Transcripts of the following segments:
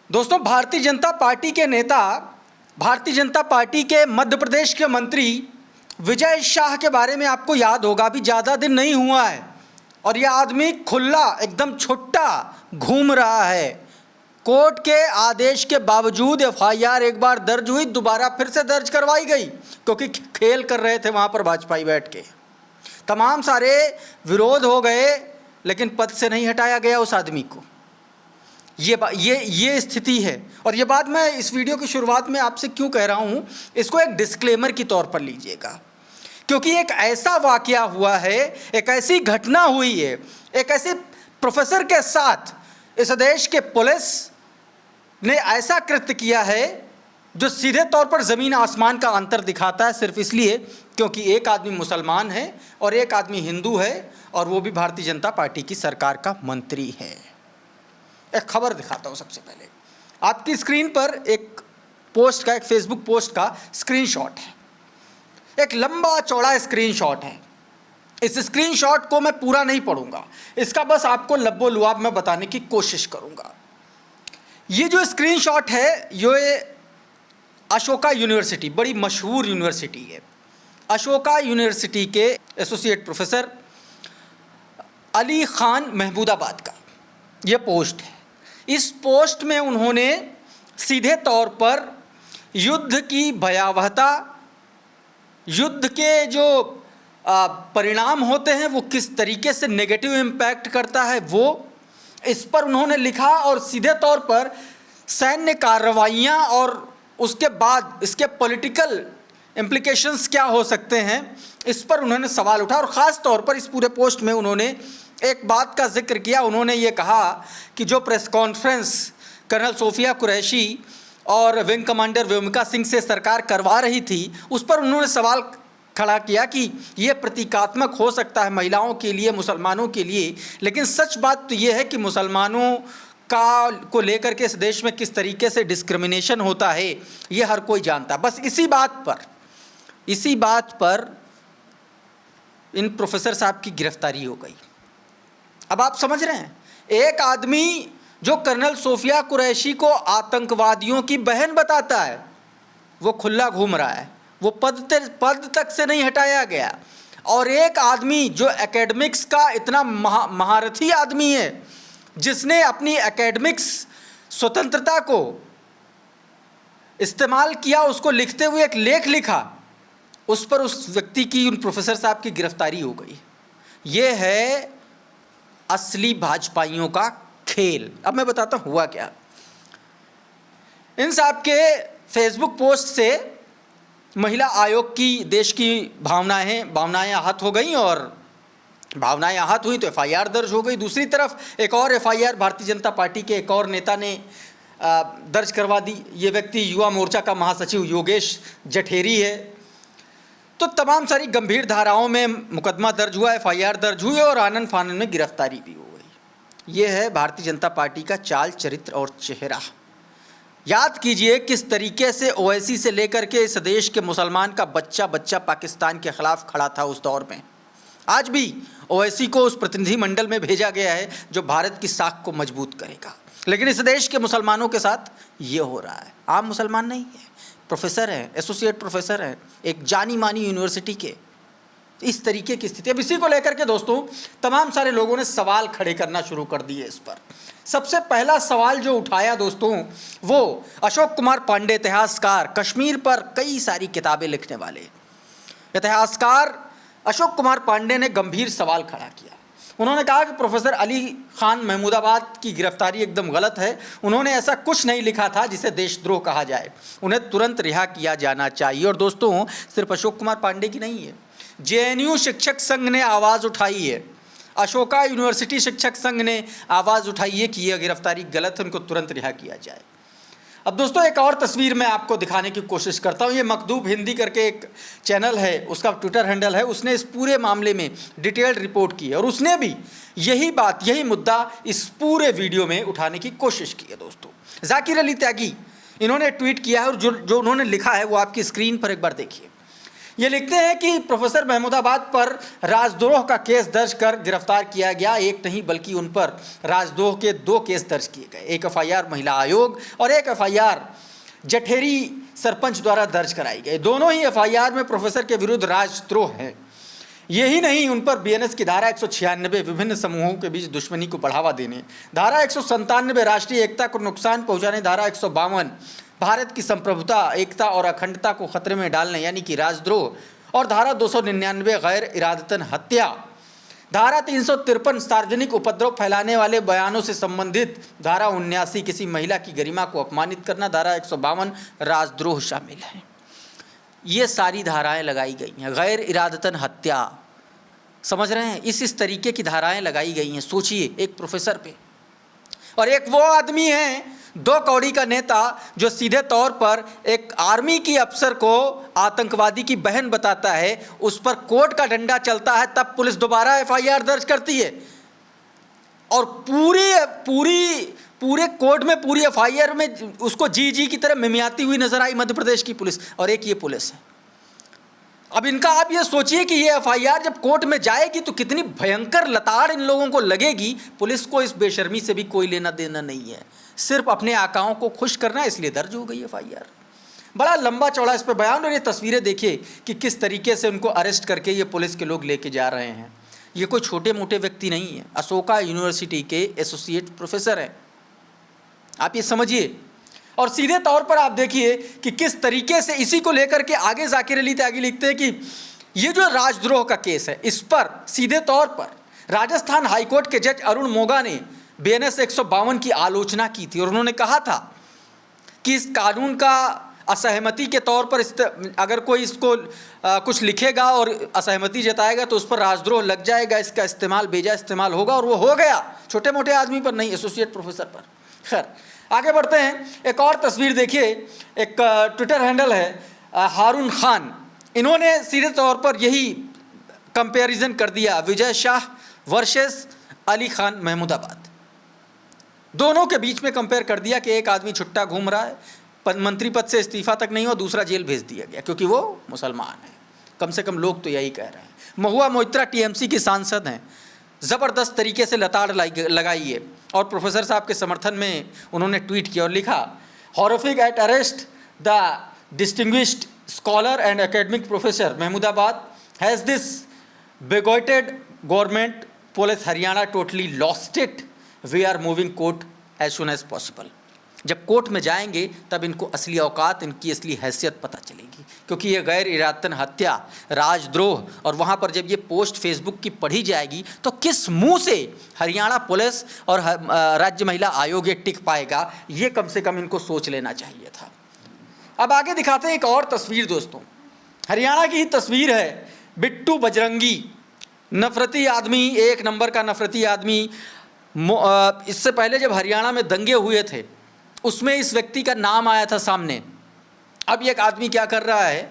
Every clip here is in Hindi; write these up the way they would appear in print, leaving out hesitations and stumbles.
दोस्तों, भारतीय जनता पार्टी के नेता, भारतीय जनता पार्टी के मध्य प्रदेश के मंत्री विजय शाह के बारे में आपको याद होगा, अभी ज़्यादा दिन नहीं हुआ है और यह आदमी खुला एकदम छुट्टा घूम रहा है। कोर्ट के आदेश के बावजूद एफआईआर एक बार दर्ज हुई, दोबारा फिर से दर्ज करवाई गई क्योंकि खेल कर रहे थे वहाँ पर भाजपाई बैठ के। तमाम सारे विरोध हो गए लेकिन पद से नहीं हटाया गया उस आदमी को। ये स्थिति है। और ये बात मैं इस वीडियो की शुरुआत में आपसे क्यों कह रहा हूँ, इसको एक डिस्क्लेमर की तौर पर लीजिएगा, क्योंकि एक ऐसा वाकया हुआ है, एक ऐसी घटना हुई है, एक ऐसे प्रोफेसर के साथ इस देश के पुलिस ने ऐसा कृत्य किया है जो सीधे तौर पर ज़मीन आसमान का अंतर दिखाता है, सिर्फ इसलिए क्योंकि एक आदमी मुसलमान है और एक आदमी हिंदू है और वो भी भारतीय जनता पार्टी की सरकार का मंत्री है। एक खबर दिखाता हूँ। सबसे पहले आपकी स्क्रीन पर एक पोस्ट का, एक फेसबुक पोस्ट का स्क्रीनशॉट है। एक लंबा चौड़ा स्क्रीनशॉट है। इस स्क्रीनशॉट को मैं पूरा नहीं पढ़ूंगा, इसका बस आपको लब्बो लुआब में बताने की कोशिश करूंगा। ये जो स्क्रीनशॉट है ये अशोका यूनिवर्सिटी, बड़ी मशहूर यूनिवर्सिटी है, अशोका यूनिवर्सिटी के एसोसिएट प्रोफेसर अली खान महमूदाबाद का ये पोस्ट है। इस पोस्ट में उन्होंने सीधे तौर पर युद्ध की भयावहता, युद्ध के जो परिणाम होते हैं वो किस तरीके से नेगेटिव इम्पैक्ट करता है, वो इस पर उन्होंने लिखा और सीधे तौर पर सैन्य कार्रवाइयाँ और उसके बाद इसके पॉलिटिकल इम्प्लिकेशंस क्या हो सकते हैं, इस पर उन्होंने सवाल उठा। और ख़ास तौर पर इस पूरे पोस्ट में उन्होंने एक बात का जिक्र किया। उन्होंने ये कहा कि जो press conference colonel Sofia Qureshi और विंग कमांडर व्योमिका सिंह से सरकार करवा रही थी, उस पर उन्होंने सवाल खड़ा किया कि ये प्रतीकात्मक हो सकता है महिलाओं के लिए, मुसलमानों के लिए, लेकिन सच बात तो ये है कि मुसलमानों को लेकर के इस देश में किस तरीके से डिस्क्रिमिनेशन होता है ये हर कोई जानता है। बस इसी बात पर इन प्रोफेसर साहब की गिरफ्तारी हो गई। अब आप समझ रहे हैं, एक आदमी जो कर्नल सोफिया कुरैशी को आतंकवादियों की बहन बताता है वो खुला घूम रहा है, वो पद तक से नहीं हटाया गया। और एक आदमी जो एकेडमिक्स का इतना महारथी आदमी है, जिसने अपनी एकेडमिक्स स्वतंत्रता को इस्तेमाल किया, उसको लिखते हुए एक लेख लिखा, उस पर उस व्यक्ति की, उन प्रोफेसर साहब की गिरफ्तारी हो गई। ये है असली भाजपाइयों का खेल। अब मैं बताता हूँ हुआ क्या। इन साहब के फेसबुक पोस्ट से महिला आयोग की, देश की भावनाएं आहत हो गई और भावनाएं आहत हुई तो एफआईआर दर्ज हो गई। दूसरी तरफ एक और एफआईआर भारतीय जनता पार्टी के एक और नेता ने दर्ज करवा दी। ये व्यक्ति युवा मोर्चा का महासचिव योगेश जठेरी है। तो तमाम सारी गंभीर धाराओं में मुकदमा दर्ज हुआ, एफआईआर दर्ज हुई और आनन फानन में गिरफ्तारी भी हो गई। ये है भारतीय जनता पार्टी का चाल, चरित्र और चेहरा। याद कीजिए किस तरीके से ओवैसी से लेकर के इस देश के मुसलमान का बच्चा पाकिस्तान के खिलाफ खड़ा था उस दौर में। आज भी ओवैसी को उस प्रतिनिधि मंडल में भेजा गया है जो भारत की साख को मजबूत करेगा, लेकिन इस देश के मुसलमानों के साथ ये हो रहा है। आम मुसलमान नहीं है, प्रोफेसर हैं, एसोसिएट प्रोफेसर हैं, एक जानी मानी यूनिवर्सिटी के। इस तरीके की स्थिति। अब इसी को लेकर के दोस्तों तमाम सारे लोगों ने सवाल खड़े करना शुरू कर दिए इस पर। सबसे पहला सवाल जो उठाया दोस्तों वो अशोक कुमार पांडे, इतिहासकार, कश्मीर पर कई सारी किताबें लिखने वाले इतिहासकार अशोक कुमार पांडे ने गंभीर सवाल खड़ा किया। उन्होंने कहा कि प्रोफेसर अली खान महमूदाबाद की गिरफ्तारी एकदम गलत है। उन्होंने ऐसा कुछ नहीं लिखा था जिसे देशद्रोह कहा जाए, उन्हें तुरंत रिहा किया जाना चाहिए। और दोस्तों सिर्फ अशोक कुमार पांडे की नहीं है, जेएनयू शिक्षक संघ ने आवाज़ उठाई है, अशोका यूनिवर्सिटी शिक्षक संघ ने आवाज़ उठाई है कि यह गिरफ्तारी गलत है, उनको तुरंत रिहा किया जाए। अब दोस्तों एक और तस्वीर मैं आपको दिखाने की कोशिश करता हूँ। ये मखदूब हिंदी करके एक चैनल है, उसका ट्विटर हैंडल है, उसने इस पूरे मामले में डिटेल्ड रिपोर्ट की है और उसने भी यही बात, यही मुद्दा इस पूरे वीडियो में उठाने की कोशिश की है। दोस्तों जाकिर अली त्यागी इन्होंने ट्वीट किया है और जो उन्होंने लिखा है वो आपकी स्क्रीन पर एक बार देखिए। ये लिखते हैं कि प्रोफेसर महमूदाबाद पर राजद्रोह का केस दर्ज कर गिरफ्तार किया गया। एक नहीं बल्कि उन पर राजद्रोह के 2 केस दर्ज किए गए। एक एफआईआर महिला आयोग और एक एफआईआर जठेरी सरपंच द्वारा दर्ज कराई गई। दोनों ही एफआईआर में प्रोफेसर के विरुद्ध राजद्रोह है। यही नहीं, उन पर बीएनएस की धारा 196 विभिन्न समूहों के बीच दुश्मनी को बढ़ावा देने, धारा 197 राष्ट्रीय एकता को नुकसान पहुंचाने, धारा 152 भारत की संप्रभुता, एकता और अखंडता को खतरे में डालने यानी कि राजद्रोह, और धारा 299 गैर इरादतन हत्या, धारा 353 सार्वजनिक उपद्रव फैलाने वाले बयानों से संबंधित, धारा 79 किसी महिला की गरिमा को अपमानित करना, धारा 152 राजद्रोह शामिल है। ये सारी धाराएं लगाई गई हैं। गैर इरादतन हत्या, समझ रहे हैं, इस तरीके की धाराएं लगाई गई हैं। सोचिए, एक प्रोफेसर पे, और एक वो आदमी है 2 कौड़ी का नेता जो सीधे तौर पर एक आर्मी की अफसर को आतंकवादी की बहन बताता है, उस पर कोर्ट का डंडा चलता है, तब पुलिस दोबारा एफआईआर दर्ज करती है और पूरे कोर्ट में, पूरी एफआईआर में उसको जी की तरह मिमियाती हुई नजर आई मध्य प्रदेश की पुलिस, और एक ये पुलिस है। अब इनका आप ये सोचिए कि ये एफआईआर जब कोर्ट में जाएगी तो कितनी भयंकर लताड़ इन लोगों को लगेगी। पुलिस को इस बेशर्मी से भी कोई लेना देना नहीं है, सिर्फ अपने आकाओं को खुश करना है, इसलिए दर्ज हो गई एफआईआर। बड़ा लंबा चौड़ा इस पर बयान, और ये तस्वीरें देखिए कि किस तरीके से उनको अरेस्ट करके ये पुलिस के लोग लेके जा रहे हैं। ये कोई छोटे मोटे व्यक्ति नहीं है, अशोका यूनिवर्सिटी के एसोसिएट प्रोफेसर हैं, आप ये समझिए। और सीधे तौर पर आप देखिए कि किस तरीके से इसी को लेकर के आगे जाकिर अली त्यागी लिखते हैं कि ये जो राजद्रोह का केस है, इस पर सीधे तौर पर राजस्थान हाईकोर्ट के जज अरुण मोगा ने बीएनएस 152 की आलोचना की थी, और उन्होंने कहा था कि इस कानून का असहमति के तौर पर अगर कोई इसको कुछ लिखेगा और असहमति जताएगा तो उस पर राजद्रोह लग जाएगा, इसका इस्तेमाल बेजा इस्तेमाल होगा, और वो हो गया, छोटे मोटे आदमी पर नहीं, एसोसिएट प्रोफेसर पर। खैर, आगे बढ़ते हैं। एक और तस्वीर देखिए, एक ट्विटर हैंडल है हारून खान, इन्होंने सीधे तौर पर यही कंपैरिजन कर दिया, विजय शाह वर्सेस अली खान महमूदाबाद, दोनों के बीच में कंपेयर कर दिया कि एक आदमी छुट्टा घूम रहा है, मंत्री पद से इस्तीफा तक नहीं हुआ, दूसरा जेल भेज दिया गया क्योंकि वो मुसलमान है। कम से कम लोग तो यही कह रहे हैं। महुआ मोइत्रा टीएमसी की सांसद हैं, ज़बरदस्त तरीके से लताड़ लगाई है, और प्रोफेसर साहब के समर्थन में उन्होंने ट्वीट किया और लिखा, horrific at arrest the distinguished scholar and academic professor Mahmudabad has this bigoted government police Haryana totally lost it, we are moving court as soon as possible. जब कोर्ट में जाएंगे तब इनको असली औकात, इनकी असली हैसियत पता चलेगी, क्योंकि ये गैर इरादतन हत्या, राजद्रोह, और वहाँ पर जब ये पोस्ट फेसबुक की पढ़ी जाएगी तो किस मुंह से हरियाणा पुलिस और राज्य महिला आयोग ये टिक पाएगा, ये कम से कम इनको सोच लेना चाहिए था। अब आगे दिखाते हैं एक और तस्वीर दोस्तों, हरियाणा की ही तस्वीर है, बिट्टू बजरंगी, नफरती आदमी, एक नंबर का नफरती आदमी। इससे पहले जब हरियाणा में दंगे हुए थे उसमें इस व्यक्ति का नाम आया था सामने। अब ये एक आदमी क्या कर रहा है,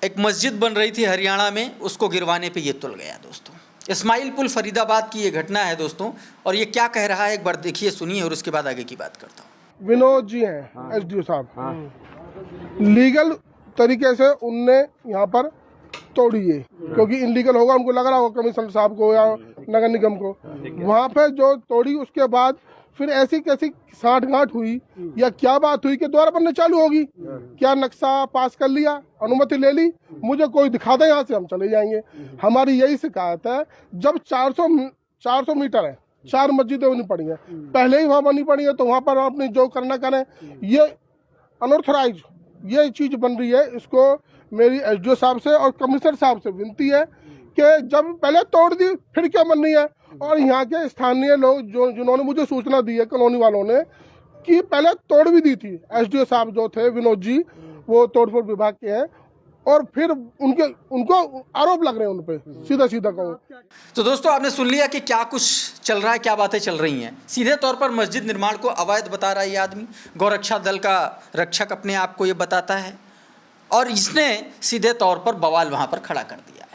एक मस्जिद बन रही थी हरियाणा में, उसको गिरवाने पे ये तुल गया दोस्तों। इस्माइल पुल फरीदाबाद की ये घटना है दोस्तों, और ये क्या कह रहा है एक बार देखिए, सुनिए, और उसके बाद आगे की बात करता हूँ। विनोद जी हैं एसडीओ साहब, लीगल तरीके से उनने यहाँ पर तोड़ी है, क्योंकि इनलीगल होगा, उनको लग रहा होगा कमिश्नर साहब को या नगर निगम को, वहाँ पे जो तोड़ी, उसके बाद फिर ऐसी कैसी साठगांठ हुई या क्या बात हुई कि दोबारा बनने चालू होगी। क्या नक्शा पास कर लिया, अनुमति ले ली, मुझे कोई दिखा दे, यहाँ से हम चले जाएंगे। हमारी यही शिकायत है, जब 400 मीटर है, 4 मस्जिदें बनी पड़ी हैं, पहले ही वहाँ बनी पड़ी है, तो वहाँ पर अपनी जो करना करें। ये अनऑथराइज ये चीज बन रही है, इसको मेरी एसडीओ साहब से और कमिश्नर साहब से विनती है कि जब पहले तोड़ दी फिर क्या बन रही है। और यहाँ के स्थानीय लोग जिन्होंने मुझे सूचना दी है, कॉलोनी वालों ने, कि पहले तोड़ भी दी थी। एसडीओ साहब जो थे विनोद जी, वो तोड़फोड़ विभाग के हैं, और फिर उनको आरोप लग रहे हैं उन पे, सीधा सीधा कहो। तो दोस्तों आपने सुन लिया कि क्या कुछ चल रहा है, क्या बातें चल रही हैं। सीधे तौर पर मस्जिद निर्माण को अवैध बता रहा है ये आदमी, गौरक्षा दल का रक्षक अपने आप को ये बताता है, और इसने सीधे तौर पर बवाल वहाँ पर खड़ा कर दिया है।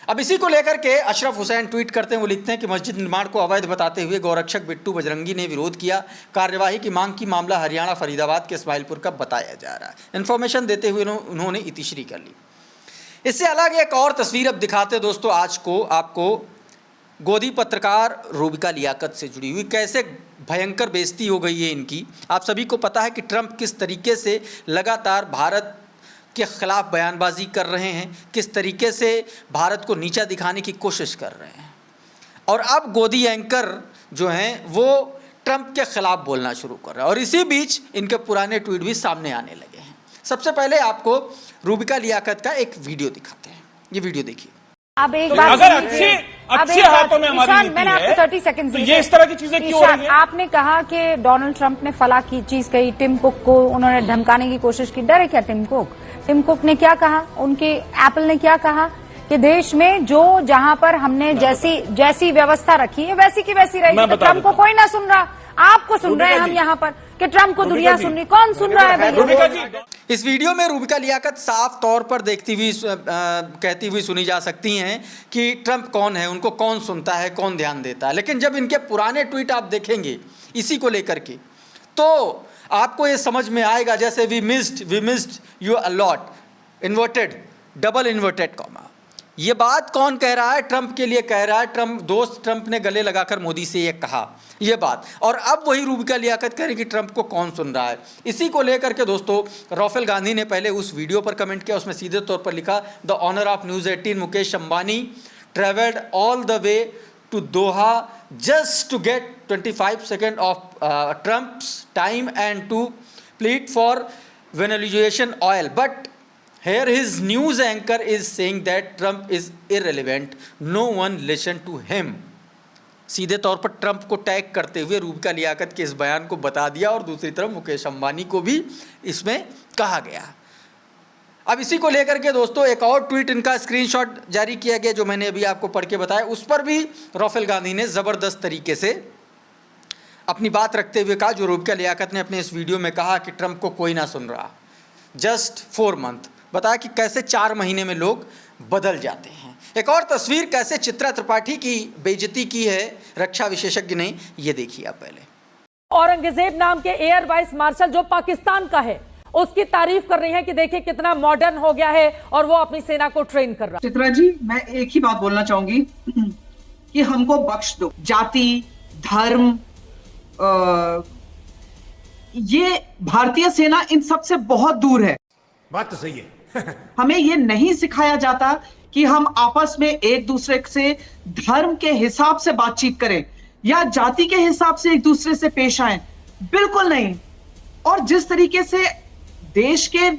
अब इसी को लेकर के अशरफ हुसैन ट्वीट करते हैं, वो लिखते हैं कि मस्जिद निर्माण को अवैध बताते हुए गौरक्षक बिट्टू बजरंगी ने विरोध किया, कार्यवाही की मांग की, मामला हरियाणा फरीदाबाद के इस्माइलपुर का बताया जा रहा है। इन्फॉर्मेशन देते हुए उन्होंने इतिश्री कर ली। इससे अलग एक और तस्वीर अब दिखाते हैं दोस्तों आज को आपको, गोदी पत्रकार रूबिका लियाकत से जुड़ी हुई। कैसे भयंकर बेइज्जती हो गई है इनकी। आप सभी को पता है कि ट्रंप किस तरीके से लगातार भारत के ख़िलाफ़ बयानबाजी कर रहे हैं, किस तरीके से भारत को नीचा दिखाने की कोशिश कर रहे हैं। और अब गोदी एंकर जो हैं वो ट्रंप के ख़िलाफ़ बोलना शुरू कर रहे हैं, और इसी बीच इनके पुराने ट्वीट भी सामने आने लगे हैं। सबसे पहले आपको रूबिका लियाकत का एक वीडियो दिखाते हैं, ये वीडियो देखिए। अब एक बात अगर अच्छे हाथों में हमारी नीति मैंने आपको 30 सेकंड तो ये इस तरह की चीजें क्यों हो रही हैं? आपने कहा कि डोनाल्ड ट्रंप ने फला की चीज कही, टिम कुक को उन्होंने धमकाने की कोशिश की। डरे क्या टिम कुक? टिम कुक ने क्या कहा? उनके एप्पल ने क्या कहा कि देश में जो जहां पर हमने जैसी व्यवस्था रखी है वैसी की वैसी रहेगी। तो ट्रंप को कोई ना सुन रहा, आपको सुन रहे हैं हम यहाँ पर कि ट्रंप को दुनिया सुन रही। कौन सुन रहा है भैया? इस वीडियो में रूबिका लियाकत साफ तौर पर कहती हुई सुनी जा सकती हैं कि ट्रंप कौन है, उनको कौन सुनता है, कौन ध्यान देता है। लेकिन जब इनके पुराने ट्वीट आप देखेंगे इसी को लेकर के, तो आपको ये समझ में आएगा जैसे we missed you a lot, inverted, double inverted comma. ये बात कौन कह रहा है? ट्रंप के लिए कह रहा है। ट्रंप ने गले लगाकर मोदी से ये कहा ये बात, और अब वही रूबिका लियाकत कह रही कि ट्रंप को कौन सुन रहा है। इसी को लेकर के दोस्तों राफेल गांधी ने पहले उस वीडियो पर कमेंट किया, उसमें सीधे तौर पर लिखा, the owner of news 18 Mukesh Ambani travelled all the way to Doha just to get 25 seconds of Trump's time and to plead for Venezuelan oil. But here his news anchor is saying that Trump is irrelevant. No one listen to him. सीधे तौर पर ट्रंप को टैग करते हुए रूबिका लियाकत के इस बयान को बता दिया, और दूसरी तरफ मुकेश अंबानी को भी इसमें कहा गया। अब इसी को लेकर के दोस्तों एक और ट्वीट इनका स्क्रीनशॉट जारी किया गया जो मैंने अभी आपको पढ़ के बताया। उस पर भी राफेल गांधी ने ज़बरदस्त तरीके से अपनी बात रखते हुए कहा, जो रूबिका लियाकत ने अपने इस वीडियो में कहा कि ट्रंप को कोई ना सुन रहा, जस्ट 4 मंथ। बताया कि कैसे 4 महीने में लोग बदल जाते हैं। एक और तस्वीर कैसे चित्रा त्रिपाठी की बेइज्जती की है रक्षा विशेषज्ञ ने, ये देखिए आप पहले। औरंगजेब नाम के एयर वाइस मार्शल जो पाकिस्तान का है, उसकी तारीफ कर रही है कि देखिए कितना मॉडर्न हो गया है और वो अपनी सेना को ट्रेन कर रहा है। चित्रा जी, मैं एक ही बात बोलना चाहूंगी कि हमको बख्श दो। जाति, धर्म, ये भारतीय सेना इन सब से बहुत दूर है। बात तो सही है। हमें ये नहीं सिखाया जाता कि हम आपस में एक दूसरे से धर्म के हिसाब से बातचीत करें या जाति के हिसाब से एक दूसरे से पेश आए, बिल्कुल नहीं। और जिस तरीके से देश के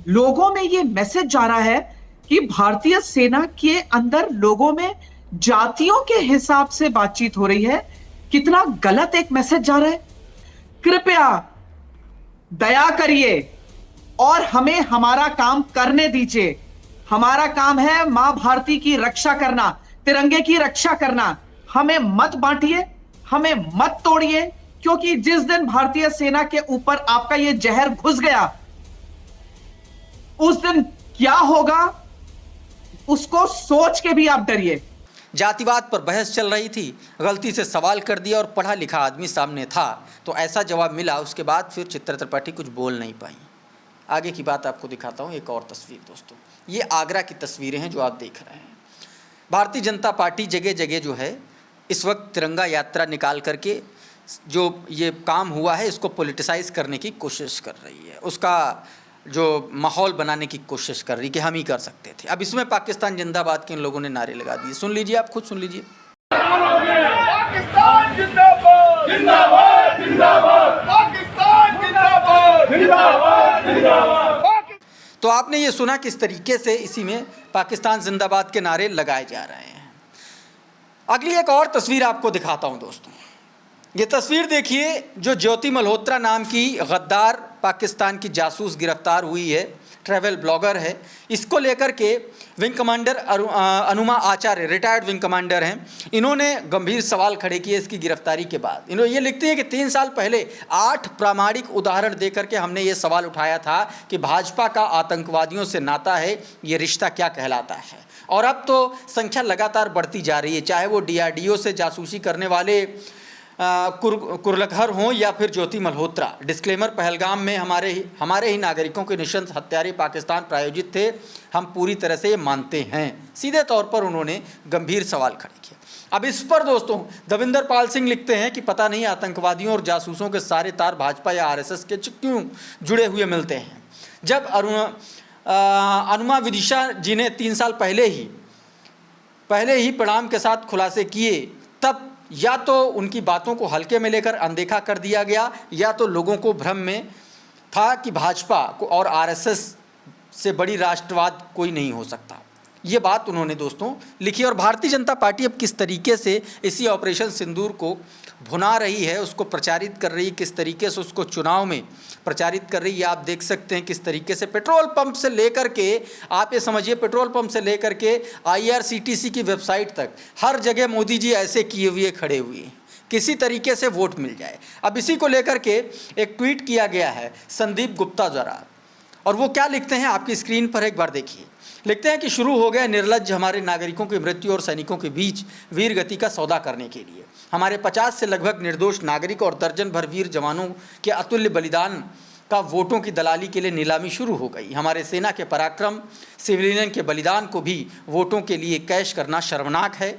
लोगों में ये मैसेज जा रहा है कि भारतीय सेना के अंदर लोगों में जातियों के हिसाब से बातचीत हो रही है, कितना गलत एक मैसेज जा रहा है। कृपया दया करिए और हमें हमारा काम करने दीजिए। हमारा काम है मां भारती की रक्षा करना, तिरंगे की रक्षा करना। हमें मत बांटिए, हमें मत तोड़िए, क्योंकि जिस दिन भारतीय सेना के ऊपर आपका यह जहर घुस गया, उस दिन क्या होगा उसको सोच के भी आप डरिए। जातिवाद पर बहस चल रही थी, गलती से सवाल कर दिया और पढ़ा लिखा आदमी सामने था तो ऐसा जवाब मिला। उसके बाद फिर चित्रा त्रिपाठी कुछ बोल नहीं पाई। आगे की बात आपको दिखाता हूँ। एक और तस्वीर दोस्तों, ये आगरा की तस्वीरें हैं जो आप देख रहे हैं। भारतीय जनता पार्टी जगह जगह जो है इस वक्त तिरंगा यात्रा निकाल करके जो ये काम हुआ है इसको पॉलिटिसाइज करने की कोशिश कर रही है, उसका जो माहौल बनाने की कोशिश कर रही कि हम ही कर सकते थे। अब इसमें पाकिस्तान जिंदाबाद के इन लोगों ने नारे लगा दिए। सुन लीजिए, आप खुद सुन लीजिए। पाकिस्तान जिंदाबाद, जिंदाबाद, जिंदाबाद, पाकिस्तान जिंदाबाद, जिंदाबाद, जिंदाबाद। तो आपने ये सुना किस तरीके से इसी में पाकिस्तान जिंदाबाद के नारे लगाए जा रहे हैं। अगली एक और तस्वीर आपको दिखाता हूं दोस्तों। ये तस्वीर देखिए, जो ज्योति मल्होत्रा नाम की गद्दार पाकिस्तान की जासूस गिरफ्तार हुई है, ट्रैवल ब्लॉगर है। इसको लेकर के विंग कमांडर अनुमा आचार्य, रिटायर्ड विंग कमांडर हैं, इन्होंने गंभीर सवाल खड़े किए इसकी गिरफ्तारी के बाद। इन्होंने ये लिखते हैं कि 3 साल पहले 8 प्रामाणिक उदाहरण देकर के हमने ये सवाल उठाया था कि भाजपा का आतंकवादियों से नाता है, ये रिश्ता क्या कहलाता है। और अब तो संख्या लगातार बढ़ती जा रही है, चाहे वो DRDO से जासूसी करने वाले कुरलखर हों या फिर ज्योति मल्होत्रा। डिस्क्लेमर, पहलगाम में हमारे ही नागरिकों के निशंस हत्यारे पाकिस्तान प्रायोजित थे, हम पूरी तरह से ये मानते हैं। सीधे तौर पर उन्होंने गंभीर सवाल खड़े किया। अब इस पर दोस्तों दविंदर पाल सिंह लिखते हैं कि पता नहीं आतंकवादियों और जासूसों के सारे तार भाजपा या आरएसएस के क्यों जुड़े हुए मिलते हैं। जब अनुमा विदिशा जी ने 3 साल पहले ही प्रणाम के साथ खुलासे किए, तब या तो उनकी बातों को हल्के में लेकर अनदेखा कर दिया गया या तो लोगों को भ्रम में था कि भाजपा को और आरएसएस से बड़ी राष्ट्रवाद कोई नहीं हो सकता। ये बात उन्होंने दोस्तों लिखी। और भारतीय जनता पार्टी अब किस तरीके से इसी ऑपरेशन सिंदूर को भुना रही है, उसको प्रचारित कर रही है, किस तरीके से उसको चुनाव में प्रचारित कर रही है, आप देख सकते हैं। किस तरीके से पेट्रोल पंप से लेकर के, आप ये समझिए पेट्रोल पंप से लेकर के IRCTC की वेबसाइट तक हर जगह मोदी जी ऐसे किए हुए खड़े हुए हैं, किसी तरीके से वोट मिल जाए। अब इसी को लेकर के एक ट्वीट किया गया है संदीप गुप्ता द्वारा, और वो क्या लिखते हैं आपकी स्क्रीन पर एक बार देखिए। लिखते हैं कि शुरू हो गया निर्लज्ज हमारे नागरिकों की मृत्यु और सैनिकों के बीच वीर गति का सौदा करने के लिए। हमारे 50 से लगभग निर्दोष नागरिक और दर्जन भर वीर जवानों के अतुल्य बलिदान का वोटों की दलाली के लिए नीलामी शुरू हो गई। हमारे सेना के पराक्रम, सिविलियन के बलिदान को भी वोटों के लिए कैश करना शर्मनाक है।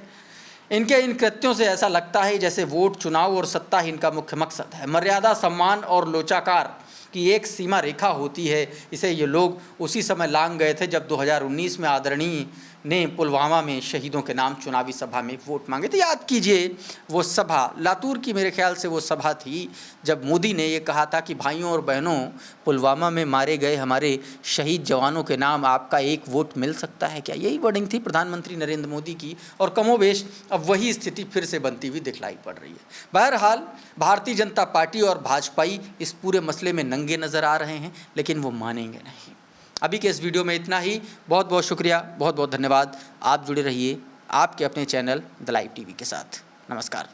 इनके इन कृत्यों से ऐसा लगता है जैसे वोट, चुनाव और सत्ता ही इनका मुख्य मकसद है। मर्यादा, सम्मान और लोचाकार की एक सीमा रेखा होती है, इसे ये लोग उसी समय लांघ गए थे जब 2019 में आदरणीय ने पुलवामा में शहीदों के नाम चुनावी सभा में वोट मांगे थे। याद कीजिए वो सभा, लातूर की मेरे ख्याल से वो सभा थी जब मोदी ने ये कहा था कि भाइयों और बहनों, पुलवामा में मारे गए हमारे शहीद जवानों के नाम आपका एक वोट मिल सकता है क्या। यही वर्डिंग थी प्रधानमंत्री नरेंद्र मोदी की, और कमोबेश अब वही स्थिति फिर से बनती हुई दिखलाई पड़ रही है। बहरहाल भारतीय जनता पार्टी और भाजपाई इस पूरे मसले में नंगे नज़र आ रहे हैं, लेकिन वो मानेंगे नहीं। अभी के इस वीडियो में इतना ही। बहुत बहुत शुक्रिया, बहुत बहुत धन्यवाद। आप जुड़े रहिए आपके अपने चैनल द लाइव टीवी के साथ। नमस्कार।